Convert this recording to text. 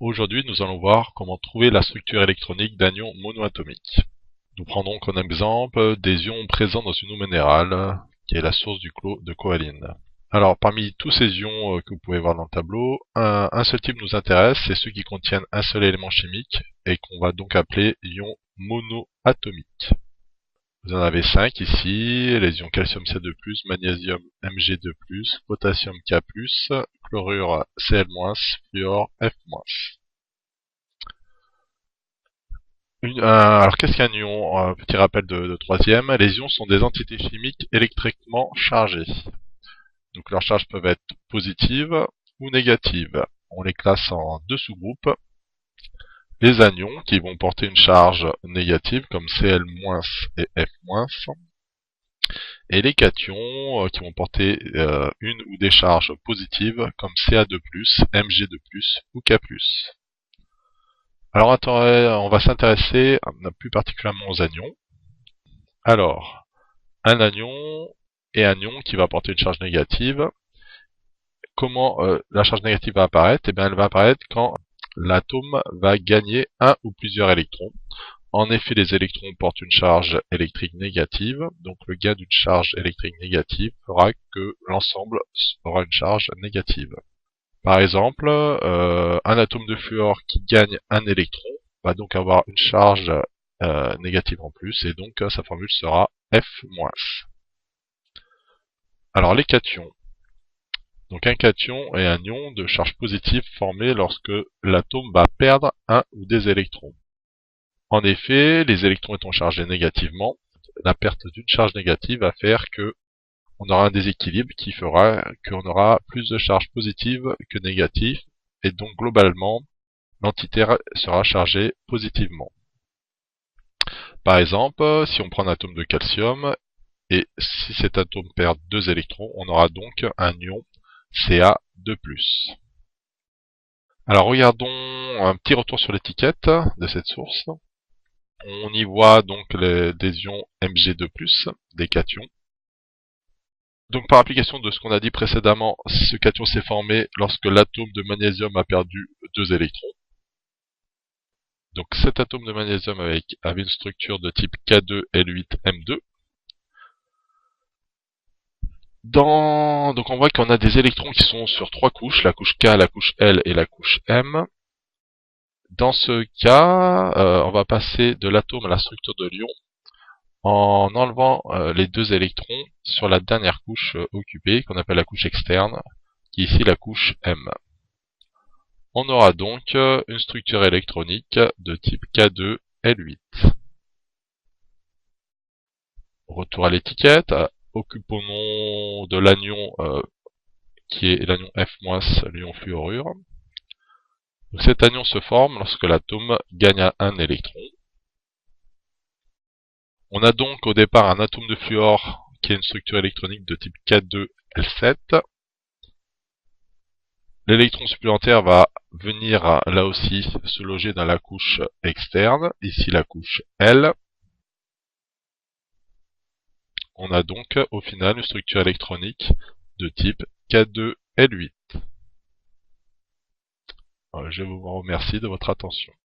Aujourd'hui, nous allons voir comment trouver la structure électronique d'un ion monoatomique. Nous prendrons comme exemple des ions présents dans une eau minérale, qui est la source de coaline. Alors, parmi tous ces ions que vous pouvez voir dans le tableau, un seul type nous intéresse, c'est ceux qui contiennent un seul élément chimique, et qu'on va donc appeler ions monoatomiques. Vous en avez 5 ici, les ions calcium C2+, magnésium Mg2+, potassium K+, chlorure Cl-, fluor F-. Alors qu'est-ce qu'un ion? Un petit rappel de troisième, les ions sont des entités chimiques électriquement chargées. Donc leurs charges peuvent être positives ou négatives. On les classe en deux sous-groupes. Les anions qui vont porter une charge négative comme Cl- et F-, et les cations qui vont porter une ou des charges positives comme Ca2+, Mg2+, ou K+. Alors on va s'intéresser plus particulièrement aux anions. Alors, un anion et un ion qui va porter une charge négative. Comment la charge négative va apparaître? Eh bien, elle va apparaître quand l'atome va gagner un ou plusieurs électrons. En effet, les électrons portent une charge électrique négative, donc le gain d'une charge électrique négative fera que l'ensemble aura une charge négative. Par exemple, un atome de fluor qui gagne un électron va donc avoir une charge négative en plus, et donc sa formule sera F-. Alors les cations. Donc un cation est un ion de charge positive formé lorsque l'atome va perdre un ou des électrons. En effet, les électrons étant chargés négativement, la perte d'une charge négative va faire que on aura un déséquilibre qui fera qu'on aura plus de charges positives que négatives, et donc globalement, l'entité sera chargée positivement. Par exemple, si on prend un atome de calcium, et si cet atome perd 2 électrons, on aura donc un ion Ca2+. Alors regardons un petit retour sur l'étiquette de cette source. On y voit donc des ions Mg2+, des cations. Donc par application de ce qu'on a dit précédemment, ce cation s'est formé lorsque l'atome de magnésium a perdu 2 électrons. Donc cet atome de magnésium avait une structure de type K2L8M2. Donc on voit qu'on a des électrons qui sont sur 3 couches, la couche K, la couche L et la couche M. Dans ce cas, on va passer de l'atome à la structure de l'ion en enlevant les 2 électrons sur la dernière couche occupée, qu'on appelle la couche externe, qui est ici la couche M. On aura donc une structure électronique de type K2L8. Retour à l'étiquette, occupons de l'anion qui est l'anion F-, l'ion fluorure. Donc cet anion se forme lorsque l'atome gagne un électron. On a donc au départ un atome de fluor qui a une structure électronique de type K2L7. L'électron supplémentaire va venir là aussi se loger dans la couche externe, ici la couche L. On a donc au final une structure électronique de type K2L8. Je vous remercie de votre attention.